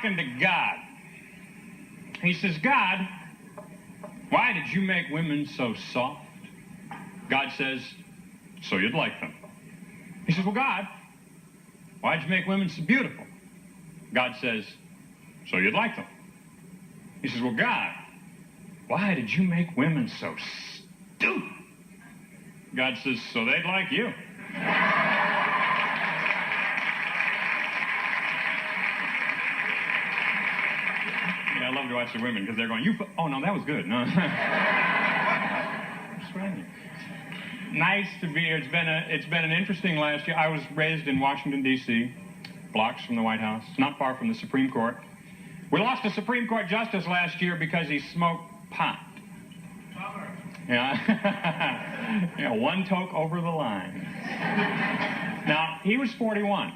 talking to God. He says, God, why did you make women so soft? God says, so you'd like them. He says, well, God, why did you make women so beautiful? God says, so you'd like them. He says, well, God, why did you make women so stupid? God says, so they'd like you. Yeah, I love to watch the women because they're going, oh, no, that was good. No. What's wrong? Nice to be here. It's been an interesting last year. I was raised in Washington, D.C., blocks from the White House, not far from the Supreme Court. We lost a Supreme Court justice last year because he smoked pot. Yeah. Yeah, one toke over the line. Now, he was 41.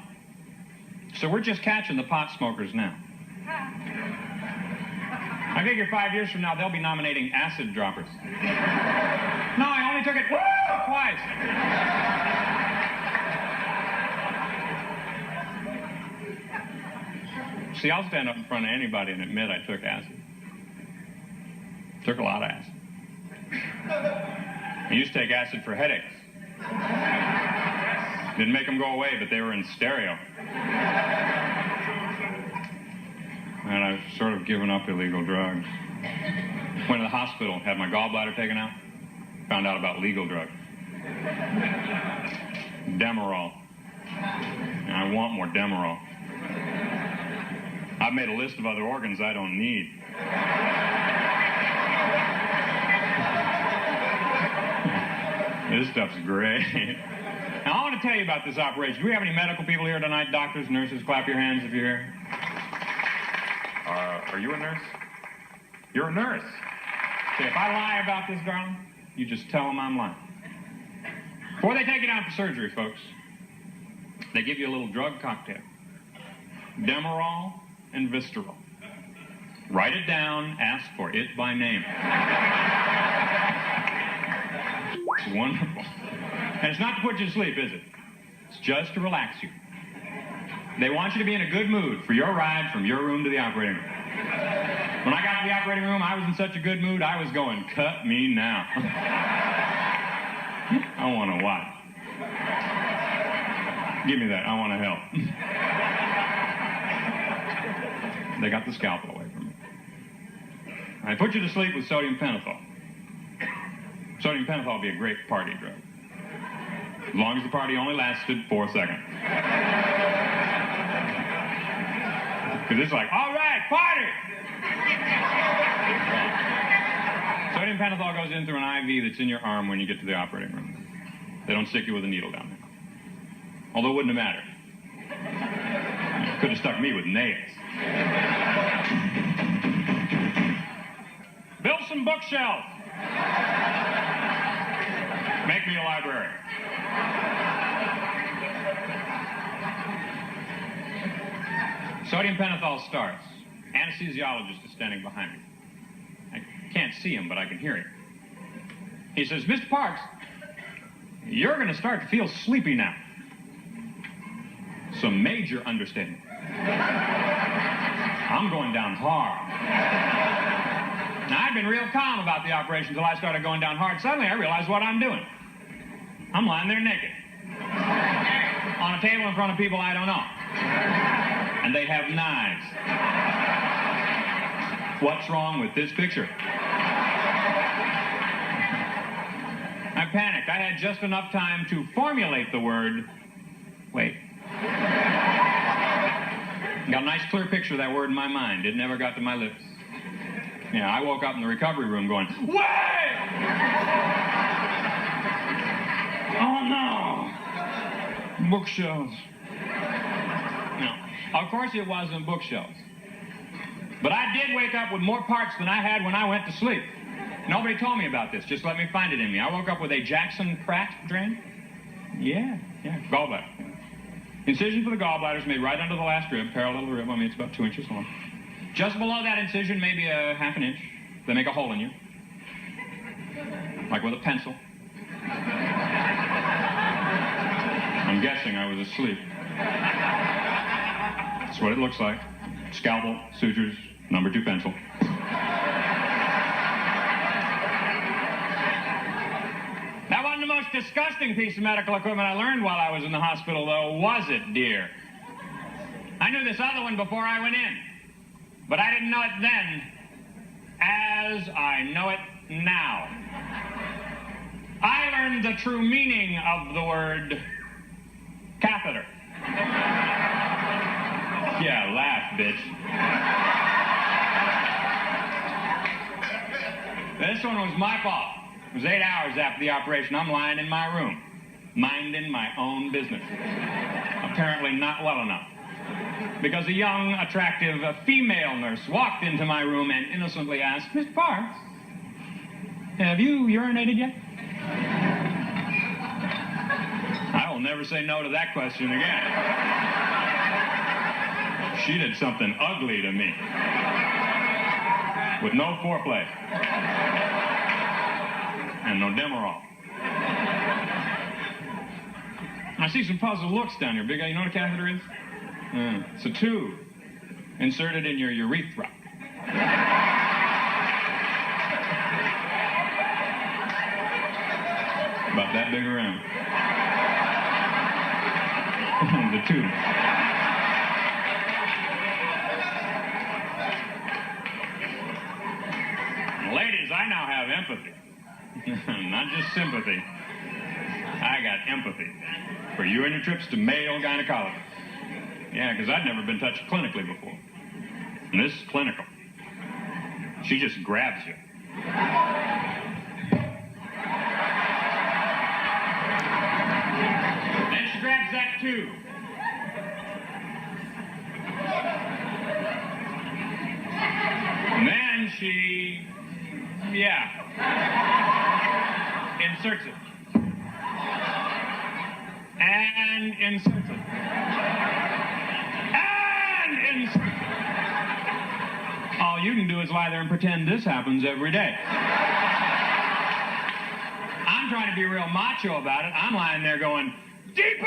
So we're just catching the pot smokers now. I figure 5 years from now, they'll be nominating acid droppers. No, I only took it twice. See, I'll stand up in front of anybody and admit I took acid. Took a lot of acid. I used to take acid for headaches. Didn't make them go away, but they were in stereo. And I've sort of given up illegal drugs. Went to the hospital, had my gallbladder taken out. Found out about legal drugs. Demerol. And I want more Demerol. I've made a list of other organs I don't need. This stuff's great. Now, I want to tell you about this operation. Do we have any medical people here tonight? Doctors, nurses? Clap your hands if you're here. Are you a nurse? You're a nurse. Okay, if I lie about this, darling, you just tell them I'm lying. Before they take you down for surgery, folks, they give you a little drug cocktail. Demerol and Visceral. Write it down, ask for it by name. It's wonderful. And it's not to put you to sleep, is it? It's just to relax you. They want you to be in a good mood for your ride from your room to the operating room. When I got to the operating room, I was in such a good mood, I was going, cut me now. I want to watch. Give me that. I want to help. They got the scalpel away from me. I put you to sleep with sodium pentothal. Sodium pentothal would be a great party drug. As long as the party only lasted 4 seconds. Because it's like, all right, party! Sodium pentothal goes in through an IV that's in your arm when you get to the operating room. They don't stick you with a needle down there. Although it wouldn't have mattered. Could have stuck me with nails. Build some bookshelves. Make me a library. Sodium pentothal starts. Anesthesiologist is standing behind me. I can't see him, but I can hear him. He says, Mr. Parks, you're going to start to feel sleepy now. Some major understatement. I'm going down hard. Now, I'd been real calm about the operation until I started going down hard. Suddenly, I realized what I'm doing. I'm lying there naked. On a table in front of people I don't know. And they have knives. What's wrong with this picture? I panicked. I had just enough time to formulate the word, wait. Got a nice clear picture of that word in my mind. It never got to my lips. Yeah, I woke up in the recovery room going, wait! Oh, no. Bookshelves. No. Of course it wasn't bookshelves. But I did wake up with more parts than I had when I went to sleep. Nobody told me about this. Just let me find it in me. I woke up with a Jackson Pratt drain. Yeah, gallbladder. Incision for the gallbladder is made right under the last rib, parallel to the rib. I mean, it's about 2 inches long. Just below that incision, maybe a half an inch. They make a hole in you. Like with a pencil. I'm guessing I was asleep. That's what it looks like. scalpel, sutures, number 2 pencil. That wasn't the most disgusting piece of medical equipment I learned while I was in the hospital, though, was it, dear? I knew this other one before I went in, but I didn't know it then as I know it now. I learned the true meaning of the word catheter. Yeah, laugh, bitch. This one was my fault. It was 8 hours after the operation. I'm lying in my room, minding my own business. Apparently not well enough. Because a young, attractive female nurse walked into my room and innocently asked, "Mr. Parks, have you urinated yet?" I will never say no to that question again. She did something ugly to me. With no foreplay. And no Demerol. I see some puzzled looks down here. Big guy, you know what a catheter is? It's a tube inserted in your urethra. About that big around. The tube. Ladies, I now have empathy. Not just sympathy. I got empathy for you and your trips to male gynecologists. Yeah, because I'd never been touched clinically before. And this is clinical. She just grabs you. Then she grabs that tube. And then she, inserts it. And inserts it. All you can do is lie there and pretend this happens every day. I'm trying to be real macho about it. I'm lying there going, "Deeper!"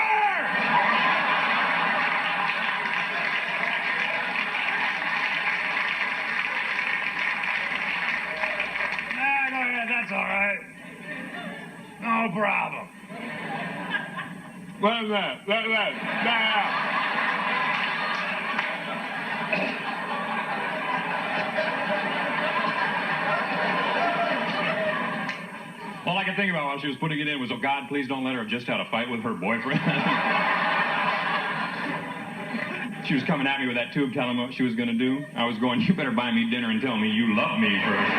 Go ahead, that's all right. No problem. What is that? All I could think about while she was putting it in was, "Oh, God, please don't let her have just had a fight with her boyfriend." She was coming at me with that tube telling me what she was going to do. I was going, "You better buy me dinner and tell me you love me first."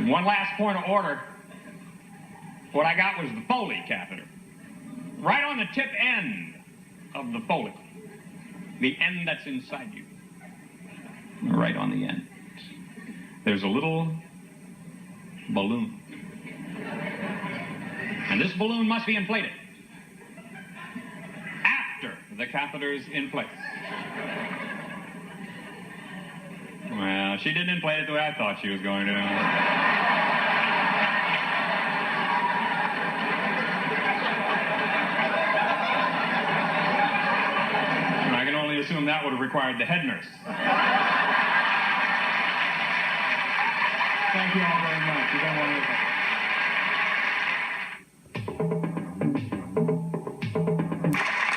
One last point of order. What I got was the Foley catheter. Right on the tip end of the Foley. The end that's inside you. Right on the end. There's a little balloon. And this balloon must be inflated after the catheter's in place. Well, she didn't inflate it the way I thought she was going to. I can only assume that would have required the head nurse. Thank you all very much. You've been wonderful.